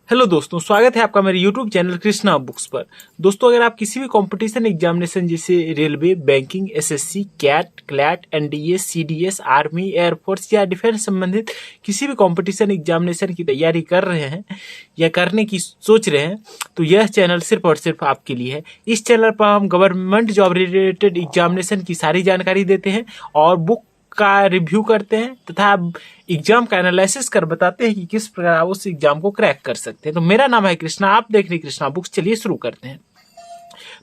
Hello दोस्तों, स्वागत है आपका मेरे यूट्यूब चैनल कृष्णा बुक्स पर। दोस्तों, अगर आप किसी भी कंपटीशन एग्जामिनेशन जैसे railway, banking, SSC, CAT, CLAT, NDA, CDS, army, air force या डिफेंस संबंधित किसी भी कंपटीशन एग्जामिनेशन की तैयारी कर रहे हैं या करने की सोच रहे हैं, तो यह चैनल सिर्फ और सिर्फ आपके लिए है। इस चैनल पर हम गवर्नमेंट जॉब रिलेटेड एग्जामिनेशन की सारी जानकारी देते हैं और बुक का रिव्यू करते हैं तथा एग्जाम का एनालिसिस कर बताते हैं कि किस प्रकार आप उस एग्जाम को क्रैक कर सकते हैं। तो मेरा नाम है कृष्णा, आप देख रहे हैं कृष्णा बुक्स। चलिए शुरू करते हैं।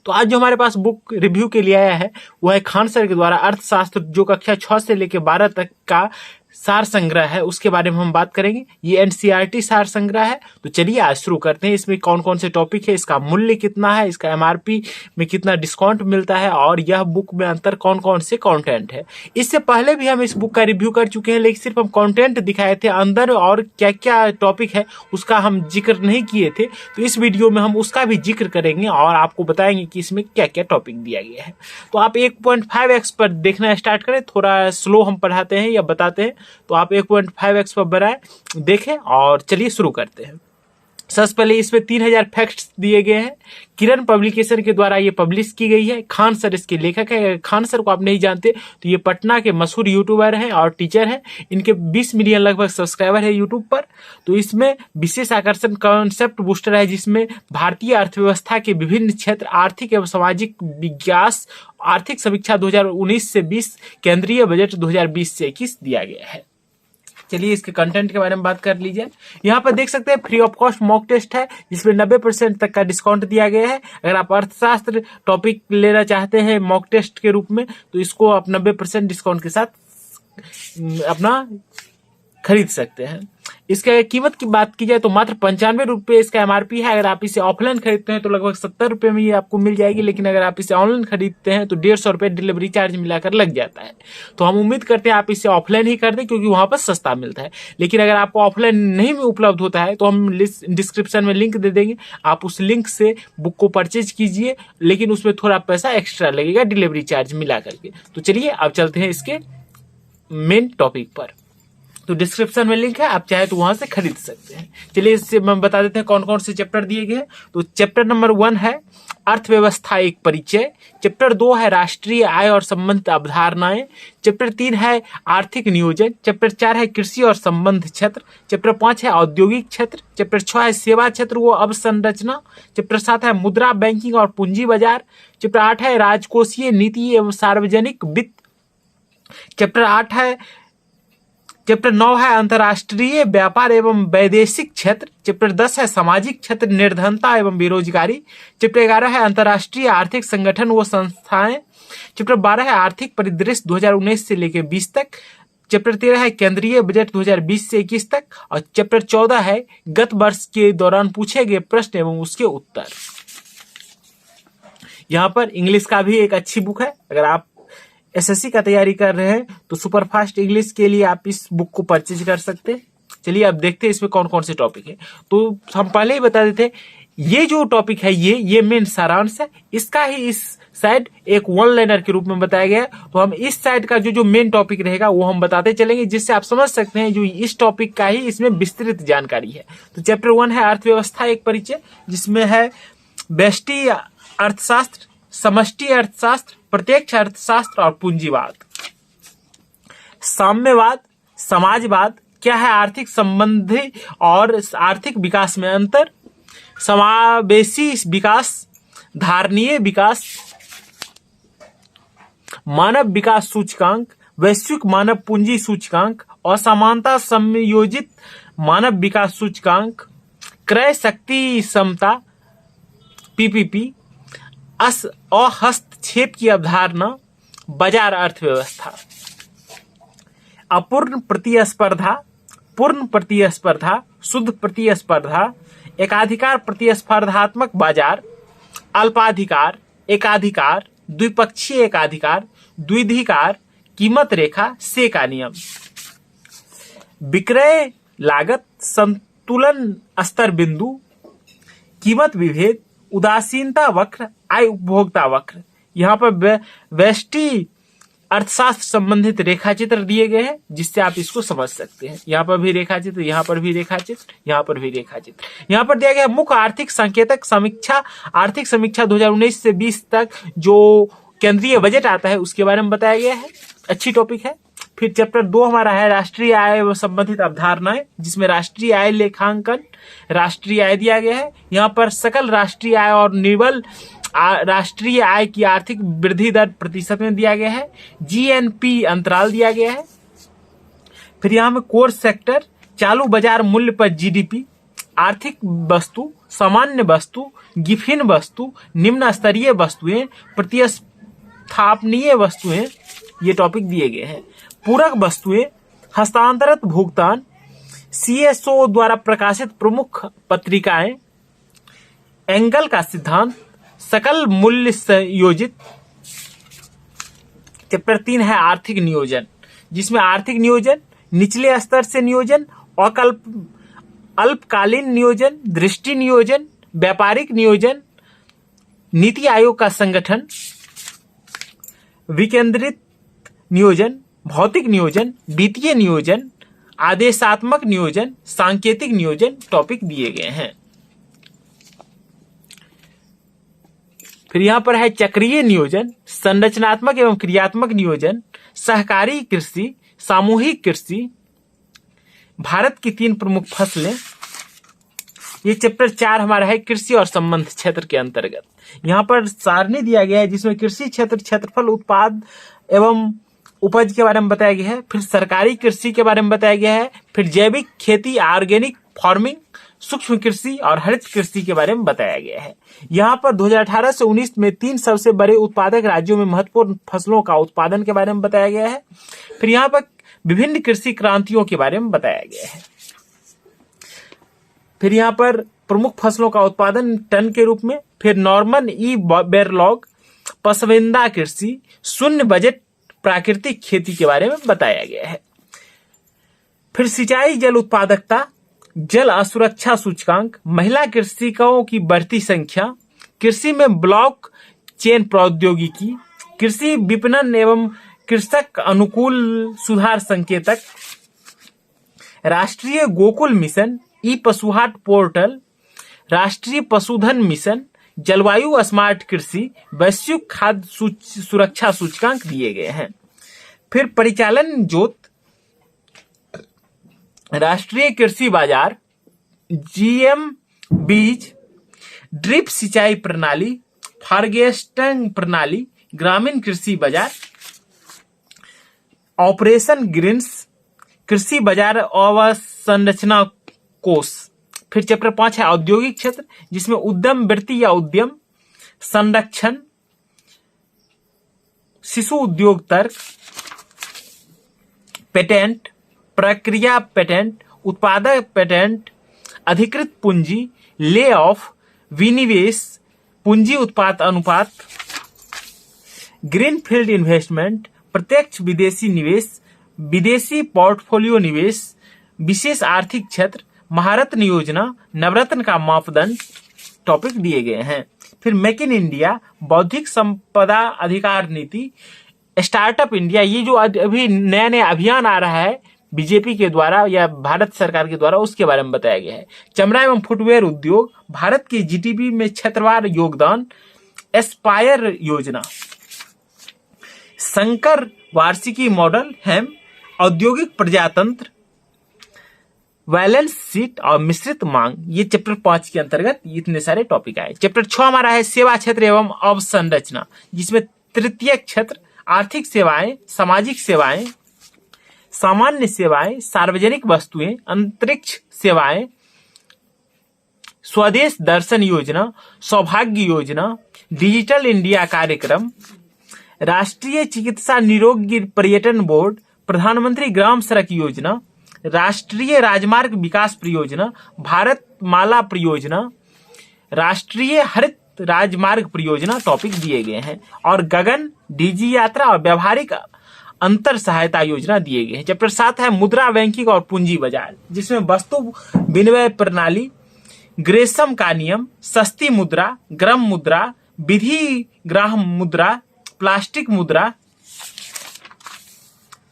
तो आज जो हमारे पास बुक रिव्यू के लिए आया है वह है खान सर के द्वारा अर्थशास्त्र, जो कक्षा 6 से लेकर 12 तक का सार संग्रह है, उसके बारे में हम बात करेंगे। ये एनसीईआरटी सार संग्रह है। तो चलिए आज शुरू करते हैं। इसमें कौन कौन से टॉपिक है, इसका मूल्य कितना है, इसका एमआरपी में कितना डिस्काउंट मिलता है और यह बुक में अंतर कौन कौन से कंटेंट है। इससे पहले भी हम इस बुक का रिव्यू कर चुके हैं, लेकिन सिर्फ हम कंटेंट दिखाए थे, अंदर और क्या क्या टॉपिक है उसका हम जिक्र नहीं किए थे। तो इस वीडियो में हम उसका भी जिक्र करेंगे और आपको बताएंगे कि इसमें क्या क्या टॉपिक दिया गया है। तो आप 1.5x पर देखना स्टार्ट करें। थोड़ा स्लो हम पढ़ाते हैं या बताते हैं, तो आप 1.5x पर बनाए देखें और चलिए शुरू करते हैं। सबसे पहले इसमें 3000 फैक्ट्स दिए गए हैं। किरण पब्लिकेशन के द्वारा ये पब्लिश की गई है। खान सर इसके लेखक है। खान सर को आप नहीं जानते तो ये पटना के मशहूर यूट्यूबर हैं और टीचर हैं। इनके 20 मिलियन लगभग सब्सक्राइबर है यूट्यूब पर। तो इसमें विशेष आकर्षण कॉन्सेप्ट बूस्टर है, जिसमें भारतीय अर्थव्यवस्था के विभिन्न क्षेत्र, आर्थिक एवं सामाजिक विकास, आर्थिक समीक्षा 2019 से 20, केंद्रीय बजट 2020 से 21 दिया गया है। चलिए इसके कंटेंट के बारे में बात कर लीजिए। यहाँ पर देख सकते हैं free of cost mock test है, जिसमें 90% तक का डिस्काउंट दिया गया है। अगर आप अर्थशास्त्र टॉपिक लेना चाहते हैं मॉक टेस्ट के रूप में, तो इसको आप 90% डिस्काउंट के साथ अपना खरीद सकते हैं। इसके कीमत की बात की जाए तो मात्र 95 रुपये इसका एमआरपी है। अगर आप इसे ऑफलाइन खरीदते हैं तो लगभग 70 रुपये में ये आपको मिल जाएगी, लेकिन अगर आप इसे ऑनलाइन खरीदते हैं तो 150 रुपये डिलीवरी चार्ज मिलाकर लग जाता है। तो हम उम्मीद करते हैं आप इसे ऑफलाइन ही कर दें, क्योंकि वहां पर सस्ता मिलता है। लेकिन अगर आपको ऑफलाइन नहीं भी उपलब्ध होता है तो हम डिस्क्रिप्शन में लिंक दे देंगे, आप उस लिंक से बुक को परचेज कीजिए, लेकिन उसमें थोड़ा पैसा एक्स्ट्रा लगेगा डिलीवरी चार्ज मिला करके। तो चलिए अब चलते हैं इसके मेन टॉपिक पर। तो डिस्क्रिप्शन में लिंक है, आप चाहे तो वहां से खरीद सकते हैं। चलिए इससे हम बता देते हैं कौन कौन से चैप्टर दिए गए हैं। तो चैप्टर नंबर 1 है अर्थव्यवस्था एक परिचय। चैप्टर 2 है राष्ट्रीय आय और संबंधित अवधारणाएं। चैप्टर 3 है आर्थिक नियोजन। चैप्टर 4 है कृषि और संबंध क्षेत्र। चैप्टर 5 है औद्योगिक क्षेत्र। चैप्टर 6 है सेवा क्षेत्र वो अवसंरचना। चैप्टर 7 है मुद्रा, बैंकिंग और पूंजी बाजार। चैप्टर 8 है राजकोषीय नीति एवं सार्वजनिक वित्त। चैप्टर 9 है अंतर्राष्ट्रीय व्यापार एवं वैदेशिक क्षेत्र। चैप्टर 10 है सामाजिक क्षेत्र, निर्धनता एवं बेरोजगारी। चैप्टर 11 है अंतर्राष्ट्रीय आर्थिक संगठन व संस्थाएं। चैप्टर 12 है आर्थिक परिदृश्य 2019 से लेकर 20 तक। चैप्टर 13 है केंद्रीय बजट 2020 से 21 तक। और चैप्टर 14 है गत वर्ष के दौरान पूछे गए प्रश्न एवं उसके उत्तर। यहाँ पर इंग्लिश का भी एक अच्छी बुक है। अगर आप एसएससी का तैयारी कर रहे हैं तो सुपरफास्ट इंग्लिश के लिए आप इस बुक को परचेज कर सकते हैं। चलिए अब देखते हैं इसमें कौन कौन से टॉपिक है। तो हम पहले ही बता देते हैं, ये जो टॉपिक है ये मेन सारांश है। इसका ही इस साइड एक वन लाइनर के रूप में बताया गया है। तो हम इस साइड का जो मेन टॉपिक रहेगा वो हम बताते चलेंगे, जिससे आप समझ सकते हैं जो इस टॉपिक का ही इसमें विस्तृत जानकारी है। तो चैप्टर 1 है अर्थव्यवस्था एक परिचय, जिसमें है व्यष्टि अर्थशास्त्र, समष्टि अर्थशास्त्र, प्रत्यक्ष अर्थशास्त्र और पूंजीवाद। साम्यवाद, समाजवाद क्या है, आर्थिक संबंधी और आर्थिक विकास में अंतर, समावेशी विकास, धारणीय विकास, मानव विकास सूचकांक, वैश्विक मानव पूंजी सूचकांक, असमानता समयोजित मानव विकास सूचकांक, क्रय शक्ति समता पीपीपी, हस्तक्षेप की अवधारणा, बाजार अर्थव्यवस्था, अपूर्ण प्रतिस्पर्धा, पूर्ण प्रतिस्पर्धा, शुद्ध प्रतिस्पर्धा, एकाधिकार प्रतिस्पर्धात्मक बाजार, अल्पाधिकार, एकाधिकार, द्विपक्षीय एकाधिकार, द्विधिकार, कीमत रेखा, से का नियम, विक्रय लागत, संतुलन स्तर बिंदु, कीमत विभेद, उदासीनता वक्र, आय उपभोक्ता वक्र। यहाँ पर व्यष्टि अर्थशास्त्र संबंधित रेखा चित्र दिए गए हैं जिससे आप इसको समझ सकते हैं। यहाँ पर भी रेखा चित्र, यहाँ पर भी रेखा चित्र, यहाँ पर भी रेखा चित्र। यहाँ पर दिया गया मुख्य आर्थिक संकेतक समीक्षा, आर्थिक समीक्षा 2019 से 20 तक जो केंद्रीय बजट आता है उसके बारे में बताया गया है। अच्छी टॉपिक है। फिर चैप्टर 2 हमारा है राष्ट्रीय आय व संबंधित अवधारणाएं, जिसमें राष्ट्रीय आय लेखांकन, राष्ट्रीय आय दिया गया है। यहाँ पर सकल राष्ट्रीय आय और निवल राष्ट्रीय आय की आर्थिक वृद्धि दर प्रतिशत में दिया गया है। जीएनपी अंतराल दिया गया है। फिर यहाँ में कोर सेक्टर, चालू बाजार मूल्य पर जीडीपी, आर्थिक वस्तु, सामान्य वस्तु, गिफिन वस्तु, निम्न स्तरीय वस्तुएं, प्रतिस्थापनीय वस्तुएं, ये टॉपिक दिए गए हैं। पूरक वस्तुएं, हस्तांतरित भुगतान, सीएसओ द्वारा प्रकाशित प्रमुख पत्रिकाएं, एंगल का सिद्धांत, सकल मूल्य संयोजित। चैप्टर 3 है आर्थिक नियोजन, जिसमें आर्थिक नियोजन, निचले स्तर से नियोजन, अल्पकालीन नियोजन, दृष्टि नियोजन, व्यापारिक नियोजन, नीति आयोग का संगठन, विकेंद्रित नियोजन, भौतिक नियोजन, वित्तीय नियोजन, आदेशात्मक नियोजन, सांकेतिक नियोजन टॉपिक दिए गए हैं। फिर यहाँ पर है चक्रीय नियोजन, संरचनात्मक एवं क्रियात्मक नियोजन, सहकारी कृषि, सामूहिक कृषि, भारत की 3 प्रमुख फसलें। ये चैप्टर 4 हमारा है कृषि और संबंध क्षेत्र के अंतर्गत। यहाँ पर सारणी दिया गया है जिसमें कृषि क्षेत्र, क्षेत्रफल, उत्पाद एवं उपज के बारे में बताया गया है। फिर सरकारी कृषि के बारे में बताया गया है। फिर जैविक खेती, ऑर्गेनिक फार्मिंग, सूक्ष्म कृषि और हरित कृषि के बारे में बताया गया है। यहाँ पर 2018 से 19 में 3 सबसे बड़े उत्पादक राज्यों में महत्वपूर्ण फसलों का उत्पादन के बारे में बताया गया है। फिर यहाँ पर विभिन्न कृषि क्रांतियों के बारे में बताया गया है। फिर यहाँ पर प्रमुख फसलों का उत्पादन टन के रूप में। फिर नॉर्मन ई बेरलॉग, पसविंदा कृषि, शून्य बजट प्राकृतिक खेती के बारे में बताया गया है। फिर सिंचाई जल उत्पादकता, जल असुरक्षा सूचकांक, महिला कृषिकों की बढ़ती संख्या, कृषि में ब्लॉक चेन प्रौद्योगिकी, कृषि विपणन एवं कृषक अनुकूल सुधार संकेतक, राष्ट्रीय गोकुल मिशन, ई पशुहाट पोर्टल, राष्ट्रीय पशुधन मिशन, जलवायु स्मार्ट कृषि, वैश्विक खाद्य सुरक्षा सूचकांक दिए गए हैं। फिर परिचालन जोत, राष्ट्रीय कृषि बाजार, जीएम बीज, ड्रिप सिंचाई प्रणाली, फार्गेस्टिंग प्रणाली, ग्रामीण कृषि बाजार, ऑपरेशन ग्रीन्स, कृषि बाजार अवसंरचना कोष। फिर चैप्टर 5 है औद्योगिक क्षेत्र, जिसमें उद्यम वृत्ति या उद्यम, संरक्षण, शिशु उद्योग तर्क, पेटेंट, प्रक्रिया पेटेंट, उत्पादक पेटेंट, अधिकृत पूंजी, ले ऑफ, विनिवेश, पूंजी उत्पाद अनुपात, ग्रीनफील्ड इन्वेस्टमेंट, प्रत्यक्ष विदेशी निवेश, विदेशी पोर्टफोलियो निवेश, विशेष आर्थिक क्षेत्र, महारत्न योजना, नवरत्न का मापदंड टॉपिक दिए गए हैं। फिर मेक इन इंडिया, बौद्धिक संपदा अधिकार नीति, स्टार्टअप इंडिया, ये जो अभी नया नया अभियान आ रहा है बीजेपी के द्वारा या भारत सरकार के द्वारा, उसके बारे में बताया गया है। चमड़ा एवं फुटवेयर उद्योग, भारत के जीडीपी में क्षेत्रवार योगदान, एस्पायर योजना, संकर वार्षिकी मॉडल, हेम, औद्योगिक प्रजातंत्र, बैलेंस शीट और मिश्रित मांग, ये चैप्टर 5 के अंतर्गत इतने सारे टॉपिक आए। चैप्टर 6 हमारा है सेवा क्षेत्र एवं अवसंरचना, जिसमें तृतीय क्षेत्र, आर्थिक सेवाएं, सामाजिक सेवाएं, सामान्य सेवाएं, सार्वजनिक वस्तुएं, अंतरिक्ष सेवाएं, स्वदेश दर्शन योजना, सौभाग्य योजना, डिजिटल इंडिया कार्यक्रम, राष्ट्रीय चिकित्सा निरोगी पर्यटन बोर्ड, प्रधानमंत्री ग्राम सड़क योजना, राष्ट्रीय राजमार्ग विकास परियोजना, भारत माला परियोजना, राष्ट्रीय हरित राजमार्ग परियोजना टॉपिक दिए गए हैं। और गगन, डीजी यात्रा और व्यवहारिक अंतर सहायता योजना दिए गए हैं। चैप्टर 7 है मुद्रा बैंकिंग और पूंजी बाजार, जिसमें वस्तु विनिमय प्रणाली, ग्रेसम का नियम, सस्ती मुद्रा, ग्राम मुद्रा, विधि ग्राम मुद्रा, प्लास्टिक मुद्रा,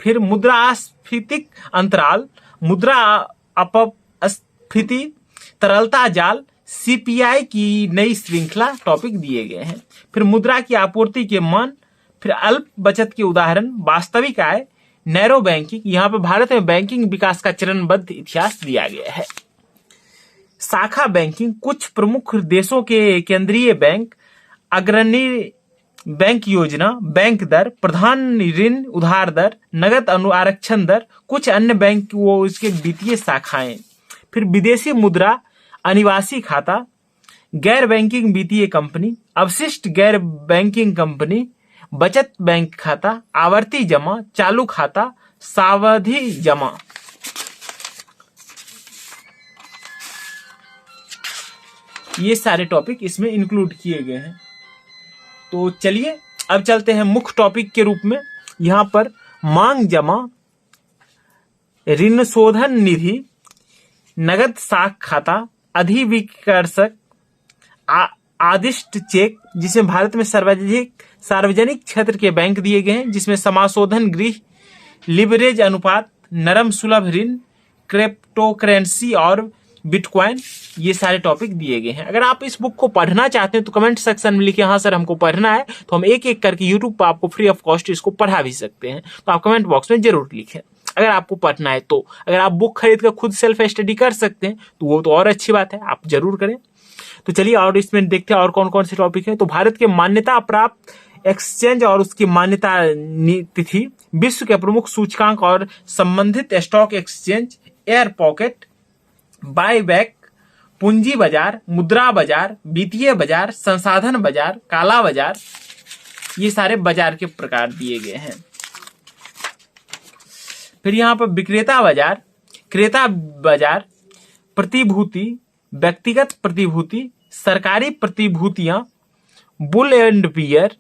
फिर मुद्रास्फीतिक अंतराल, मुद्रा अपस्फीति, तरलता जाल, सीपीआई की नई श्रृंखला टॉपिक दिए गए हैं। फिर मुद्रा की आपूर्ति के मान, फिर अल्प बचत के उदाहरण, वास्तविक आय, नैरो बैंकिंग, यहाँ पे भारत में बैंकिंग विकास का चरणबद्ध इतिहास दिया गया है। शाखा बैंकिंग, कुछ प्रमुख देशों के केंद्रीय बैंक, अग्रणी बैंक योजना, बैंक दर, प्रधान ऋण उधार दर, नगद आरक्षण दर, कुछ अन्य बैंक वो इसके वित्तीय शाखाएं। फिर विदेशी मुद्रा, अनिवासी खाता, गैर बैंकिंग वित्तीय कंपनी, अवशिष्ट गैर बैंकिंग कंपनी, बचत बैंक खाता, आवर्ती जमा, चालू खाता, सावधि जमा। ये सारे टॉपिक इसमें इंक्लूड किए गए हैं। तो चलिए अब चलते हैं मुख्य टॉपिक के रूप में। यहां पर मांग जमा, ऋण शोधन निधि, नगद साख खाता, अधिविकर्षक, आदिष्ट चेक, जिसमें भारत में सार्वजनिक क्षेत्र के बैंक दिए गए हैं, जिसमें समाशोधन गृह, लिवरेज अनुपात, नरम सुलभ ऋण, क्रिप्टोकरेंसी और बिटकॉइन, ये सारे टॉपिक दिए गए हैं। अगर आप इस बुक को पढ़ना चाहते हैं तो कमेंट सेक्शन में लिखिए हाँ सर हमको पढ़ना है, तो हम एक एक करके यूट्यूब पर आपको फ्री ऑफ कॉस्ट इसको पढ़ा भी सकते हैं। तो आप कमेंट बॉक्स में जरूर लिखें अगर आपको पढ़ना है। तो अगर आप बुक खरीद कर खुद सेल्फ स्टडी कर सकते हैं तो वो तो और अच्छी बात है, आप जरूर करें। तो चलिए और इसमें देखते हैं और कौन कौन से टॉपिक हैं। तो भारत के मान्यता प्राप्त एक्सचेंज और उसकी मान्यता तिथि, विश्व के प्रमुख सूचकांक और संबंधित stock exchange, air pocket, buyback, पूंजी बाजार, मुद्रा बाजार, वित्तीय बाजार, संसाधन बाजार, काला बाजार, ये सारे बाजार के प्रकार दिए गए हैं। फिर यहाँ पर विक्रेता बाजार, क्रेता बाजार, प्रतिभूति, व्यक्तिगत प्रतिभूति, सरकारी प्रतिभूतियां, bull and bear,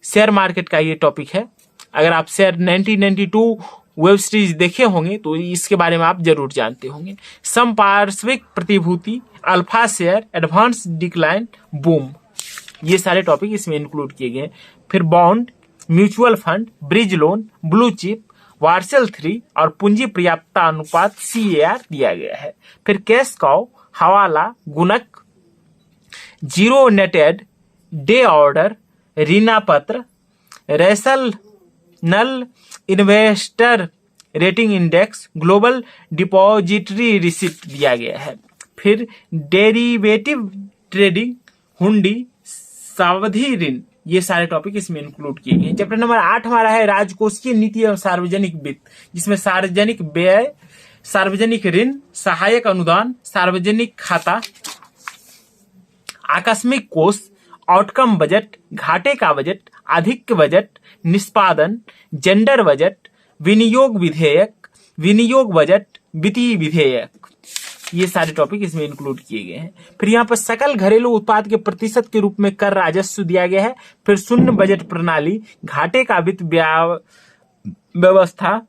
share market का ये टॉपिक है। अगर आप शेयर 1992 वेब सीरीज देखे होंगे तो इसके बारे में आप जरूर जानते होंगे। समपार्श्विक प्रतिभूति, alpha share, advance decline, boom, ये सारे टॉपिक इसमें इंक्लूड किए गए। फिर bond, mutual fund, bridge loan, blue chip, वार्सेल 3 और पूंजी पर्याप्तता अनुपात CAR दिया गया है। फिर कैश काउ, हवाला, गुणक, जीरो नेटेड, डे ऑर्डर, रीना पत्र, रेसल नल investor rating index, global depository receipt दिया गया है। फिर डेरिवेटिव ट्रेडिंग, हुंडी, सावधि ऋण, ये सारे टॉपिक इसमें इंक्लूड किए गए हैं। चैप्टर नंबर 8 हमारा है राजकोषीय नीति एवं सार्वजनिक वित्त, जिसमें सार्वजनिक व्यय, सार्वजनिक ऋण, सहायक अनुदान, सार्वजनिक खाता, आकस्मिक कोष, आउटकम बजट, घाटे का बजट, अधिक बजट, निष्पादन, जेंडर बजट, विनियोग विधेयक, विनियोग बजट, वित्तीय विधेयक, ये सारे टॉपिक इसमें इंक्लूड किए गए हैं। फिर यहाँ पर सकल घरेलू उत्पाद के प्रतिशत के रूप में कर राजस्व दिया गया है। फिर शून्य बजट प्रणाली, घाटे का वित्त व्यवस्था,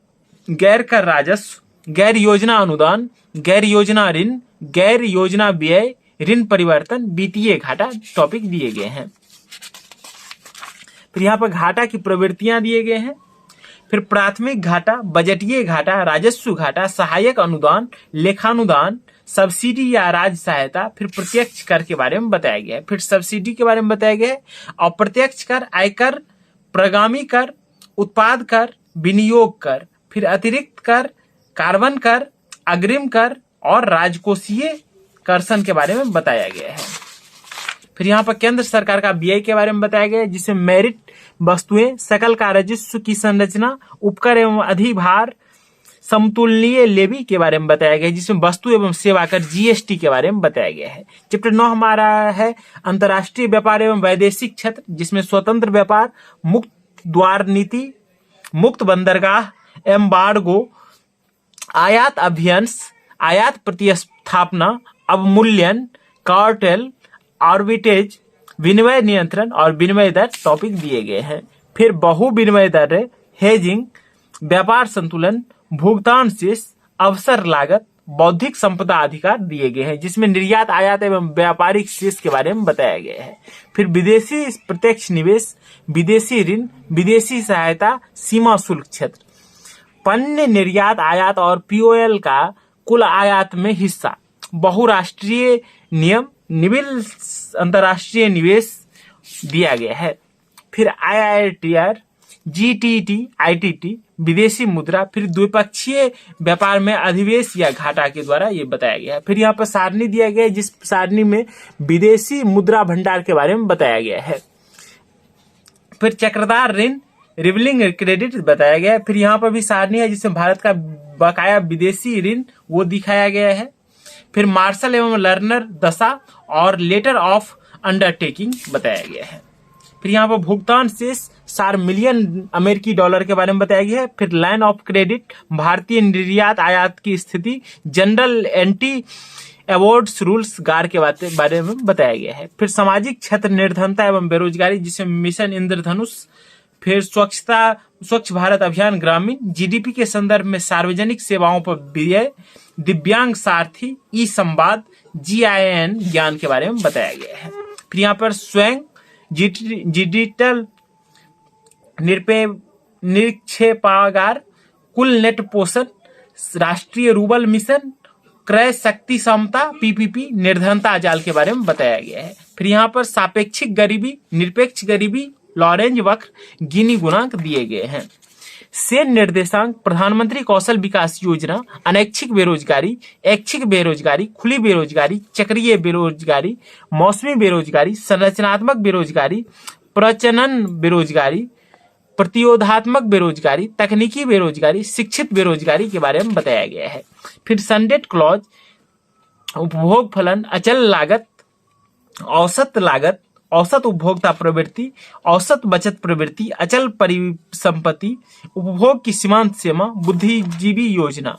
गैर कर राजस्व, गैर योजना अनुदान, गैर योजना ऋण, गैर योजना व्यय, ऋण परिवर्तन, वित्तीय घाटा टॉपिक दिए गए हैं। फिर यहाँ पर घाटा की प्रवृत्तियां दिए गए हैं। फिर प्राथमिक घाटा, बजटीय घाटा, राजस्व घाटा, सहायक अनुदान, लेखानुदान, सब्सिडी या राज्य सहायता। फिर प्रत्यक्ष कर के बारे में बताया गया है। फिर सब्सिडी के बारे में बताया गया है। अप्रत्यक्ष कर, आयकर, प्रगामी कर, उत्पाद कर, विनियोग कर। फिर अतिरिक्त कर, कार्बन कर, अग्रिम कर और राजकोषीय कर्षण के बारे में बताया गया है। फिर यहाँ पर केंद्र सरकार का व्यय के बारे में बताया गया है, जिसमें मेरिट वस्तुएं, सकल का राजस्व की संरचना, उपकर एवं अधिभार, समतुल्य लेवी के बारे में बताया गया है, जिसमें वस्तु एवं सेवा कर GST के बारे में बताया गया है। चैप्टर 9 हमारा है अंतर्राष्ट्रीय व्यापार एवं वैदेशिक क्षेत्र, जिसमें स्वतंत्र व्यापार, मुक्त द्वार नीति, मुक्त बंदरगाह, एम्बार्गो, आयात अभियंस, आयात प्रतिस्थापना, अवमूल्यन, कार्टेल, आर्बिट्रेज, विनिमय नियंत्रण और विनिमय दर टॉपिक दिए गए हैं। फिर बहु विनिमय दर, हेजिंग, व्यापार संतुलन, भुगतान शेष, अवसर लागत, बौद्धिक संपदा अधिकार दिए गए हैं, जिसमें निर्यात, आयात एवं व्यापारिक शेष के बारे में बताया गया है। फिर विदेशी प्रत्यक्ष निवेश, विदेशी ऋण, विदेशी सहायता, सीमा शुल्क क्षेत्र, पण्य निर्यात आयात और पीओएल का कुल आयात में हिस्सा, बहुराष्ट्रीय नियम, निविल अंतर्राष्ट्रीय निवेश दिया गया है। फिर IITR, GTT, ITT, विदेशी मुद्रा, फिर द्विपक्षीय व्यापार में अधिवेश या घाटा के द्वारा ये बताया गया है। फिर यहाँ पर सारणी दिया गया है, जिस सारणी में विदेशी मुद्रा भंडार के बारे में बताया गया है। फिर चक्रदार ऋण, रिवलिंग क्रेडिट बताया गया है। फिर यहाँ पर भी सारणी है जिसमें भारत का बकाया विदेशी ऋण वो दिखाया गया है। फिर मार्शल एवं लर्नर दशा और लेटर ऑफ अंडरटेकिंग बताया गया है। फिर यहाँ पर भुगतान शेष 4 मिलियन अमेरिकी डॉलर के बारे में बताया गया है। फिर लाइन ऑफ क्रेडिट, भारतीय निर्यात आयात की स्थिति, जनरल एंटी अवार्ड्स रूल्स गार के बारे में बताया गया है। फिर सामाजिक क्षेत्र निर्धनता एवं बेरोजगारी जिसमें मिशन इंद्रधनुष। फिर स्वच्छ भारत अभियान ग्रामीण, जीडीपी के संदर्भ में सार्वजनिक सेवाओं पर व्यय, दिव्यांग सारथी, ई संवाद, GIN ज्ञान के बारे में बताया गया है। फिर यहाँ पर स्वयं डिजिटल निक्षेपागार, कुल नेट पोषण, राष्ट्रीय रूबल मिशन, क्रय शक्ति समता, PPP, निर्धनता जाल के बारे में बताया गया है। फिर यहाँ पर सापेक्षिक गरीबी, निरपेक्ष गरीबी, लॉरेंज वक्र, गिनी गुणांक दिए गए हैं। सेन निर्देशांक, प्रधानमंत्री कौशल विकास योजना, अनैच्छिक बेरोजगारी, ऐच्छिक बेरोजगारी, खुली बेरोजगारी, चक्रीय बेरोजगारी, मौसमी बेरोजगारी, संरचनात्मक बेरोजगारी, प्रचनन बेरोजगारी, प्रतियोधात्मक बेरोजगारी, तकनीकी बेरोजगारी, शिक्षित बेरोजगारी के बारे में बताया गया है। फिर सनडेट क्लॉज, उपभोग फलन, अचल लागत, औसत लागत, औसत उपभोक्ता प्रवृत्ति, औसत बचत प्रवृत्ति, अचल परिसंपत्ति, उपभोग की सीमांत सीमा, बुद्धिजीवी योजना।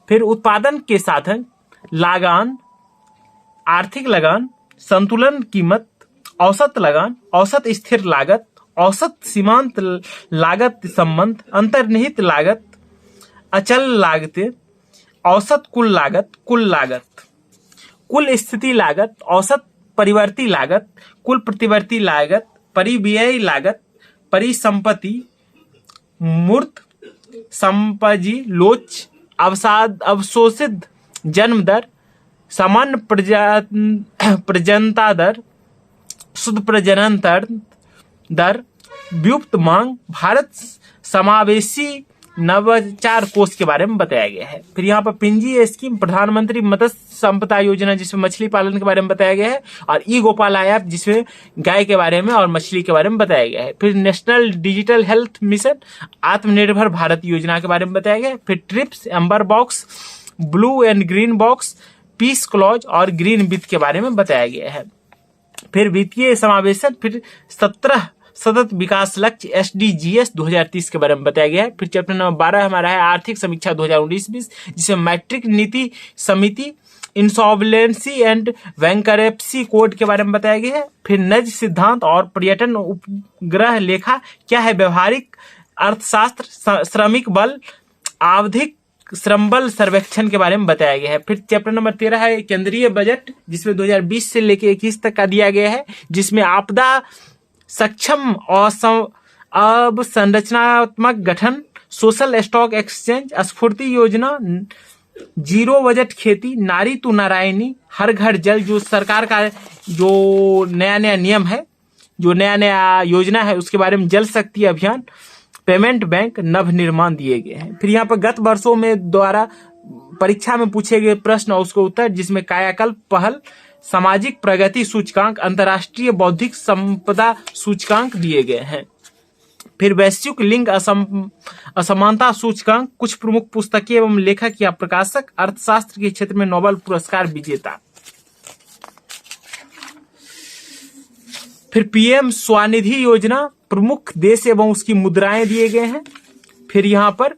फिर उत्पादन के साधन, लगान, आर्थिक लगान, संतुलन कीमत, औसत लगान, औसत स्थिर लागत, औसत सीमांत लागत संबंध, अंतर्निहित लागत, अचल लागतें, औसत कुल लागत, कुल स्थिति लागत, औसत परिवर्ती लागत, कुल प्रतिवर्ती लागत, परिव्यय लागत, परिसंपत्ति, मूर्त संपत्ति, लोच, अवशोषित जन्म दर, सामान्य प्रजनता दर, शुद्ध प्रजनन दर, व्युत्पत्त मांग, भारत समावेशी नवाचार कोष के बारे में बताया गया है। फिर यहाँ पर पिंजी स्कीम, प्रधानमंत्री मत्स्य संपदा योजना जिसमें मछली पालन के बारे में बताया गया है, और ई गोपाला ऐप जिसमें गाय के बारे में और मछली के बारे में बताया गया है। फिर नेशनल डिजिटल हेल्थ मिशन, आत्मनिर्भर भारत योजना के बारे में बताया गया है। फिर TRIPS, amber box, blue and green box, peace clause और ग्रीन वित्त के बारे में बताया गया है। फिर वित्तीय समावेशन, फिर 17 सतत विकास लक्ष्य SDGs 2030 के बारे में बताया गया है। फिर चैप्टर नंबर 12 हमारा है आर्थिक समीक्षा 2019-20, जिसमें मैट्रिक नीति समिति, इंसॉल्वेंसी एंड बैंकरप्सी कोड के बारे में बताया गया है। फिर नज सिद्धांत और पर्यटन उपग्रह लेखा क्या है, व्यवहारिक अर्थशास्त्र, श्रमिक बल, आवधिक श्रम बल सर्वेक्षण के बारे में बताया गया है। फिर चैप्टर नंबर 13 है केंद्रीय बजट, जिसमें 2020 से लेकर 21 तक का दिया गया है, जिसमें आपदा सक्षम अब संरचनात्मक गठन, सोशल स्टॉक एक्सचेंज, स्फूर्ति योजना, जीरो बजट खेती, नारी तू नारायणी, हर घर जल, जो सरकार का जो नया नया नियम है, जो नया नया योजना है उसके बारे में, जल शक्ति अभियान, पेमेंट बैंक, नव निर्माण दिए गए हैं। फिर यहाँ पर गत वर्षों में द्वारा परीक्षा में पूछे गए प्रश्न और उसको उत्तर, जिसमें कायाकल्प पहल, सामाजिक प्रगति सूचकांक, अंतर्राष्ट्रीय बौद्धिक संपदा सूचकांक दिए गए हैं। फिर वैश्विक लिंग असमानता सूचकांक, कुछ प्रमुख पुस्तकें एवं लेखक या प्रकाशक, अर्थशास्त्र के क्षेत्र में नोबेल पुरस्कार विजेता। फिर PM स्वनिधि योजना, प्रमुख देश एवं उसकी मुद्राएं दिए गए हैं। फिर यहाँ पर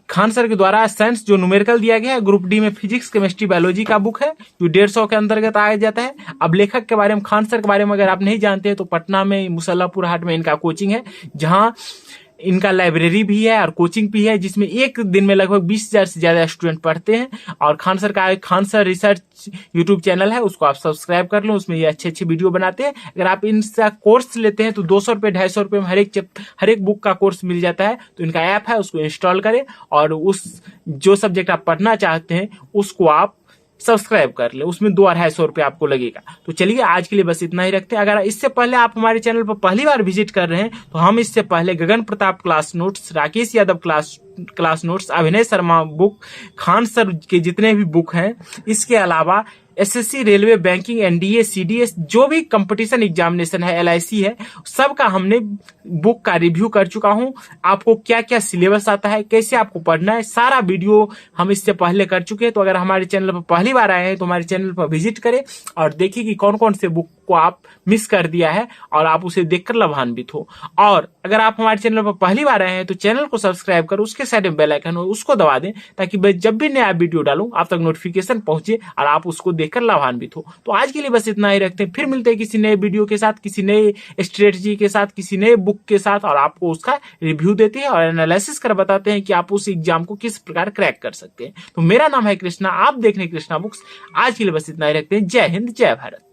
खान सर के द्वारा साइंस जो न्यूमेरिकल दिया गया है, ग्रुप डी में फिजिक्स, केमिस्ट्री, बायोलॉजी का बुक है जो 150 के अंतर्गत आया जाता है। अब लेखक के बारे में, खान सर के बारे में अगर आप नहीं जानते हैं तो पटना में मुसल्लापुर हाट में इनका कोचिंग है, जहां इनका लाइब्रेरी भी है और कोचिंग भी है, जिसमें एक दिन में लगभग 20,000 से ज्यादा स्टूडेंट पढ़ते हैं। और खान सर का Khan sir research YouTube channel है, उसको आप सब्सक्राइब कर लो, उसमें ये अच्छे अच्छे वीडियो बनाते हैं। अगर आप इनका कोर्स लेते हैं तो 200 रुपये 250 रुपये में हर एक बुक का कोर्स मिल जाता है। तो इनका ऐप है, उसको इंस्टॉल करें और उस जो सब्जेक्ट आप पढ़ना चाहते हैं उसको आप सब्सक्राइब कर ले, उसमें 200-250 रुपये आपको लगेगा। तो चलिए आज के लिए बस इतना ही रखते हैं। अगर इससे पहले आप हमारे चैनल पर पहली बार विजिट कर रहे हैं तो हम इससे पहले Gagan Pratap class notes, Rakesh Yadav class notes, Abhinay Sharma book, Khan sir के जितने भी बुक हैं, इसके अलावा SSC, railway, banking, NDA, CDS, जो भी कंपटीशन एग्जामिनेशन है, एलआईसी है, सबका हमने बुक का रिव्यू कर चुका हूं। आपको क्या क्या सिलेबस आता है, कैसे आपको पढ़ना है, सारा वीडियो हम इससे पहले कर चुके हैं। तो अगर हमारे चैनल पर पहली बार आए हैं तो हमारे चैनल पर विजिट करें और देखिए कि कौन कौन से बुक को आप मिस कर दिया है और आप उसे देखकर लाभान्वित हो। और अगर आप हमारे चैनल पर पहली बार आए हैं तो चैनल को सब्सक्राइब कर उसके साइड में बेल आइकन हो उसको दबा दें, ताकि मैं जब भी नया वीडियो डालूं आप तक नोटिफिकेशन पहुंचे और आप उसको देखकर लाभान्वित हो। तो आज के लिए बस इतना ही रखते हैं, फिर मिलते हैं किसी नए वीडियो के साथ, किसी नए स्ट्रेटजी के साथ, किसी नए बुक के साथ, और आपको उसका रिव्यू देते हैं और एनालिसिस कर बताते हैं कि आप उस एग्जाम को किस प्रकार क्रैक कर सकते हैं। तो मेरा नाम है कृष्णा, आप देख रहे हैं कृष्णा बुक्स। आज के लिए बस इतना ही रखते हैं। जय हिंद, जय भारत।